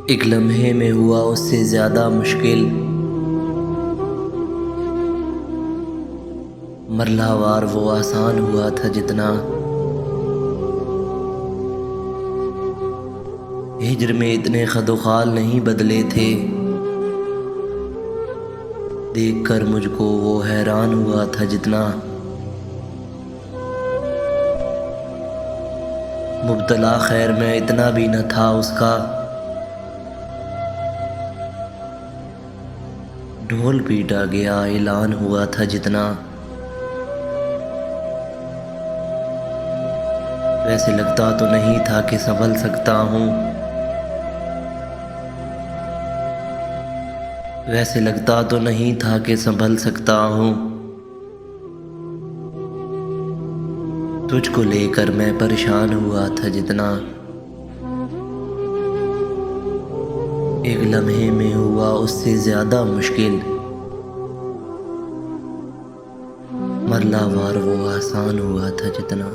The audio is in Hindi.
एक लम्हे में हुआ उससे ज़्यादा मुश्किल, मरलावार वो आसान हुआ था जितना। हिज्र में इतने खदोखाल नहीं बदले थे, देख कर मुझको वो हैरान हुआ था जितना। मुब्तला खैर में इतना भी न था उसका, ढोल पीटा गया ऐलान हुआ था जितना। वैसे लगता तो नहीं था कि संभल सकता हूँ, वैसे लगता तो नहीं था कि संभल सकता हूँ। तुझको लेकर मैं परेशान हुआ था जितना। एक लम्हे में हुआ उससे ज़्यादा मुश्किल, मरलावार वो आसान हुआ था जितना।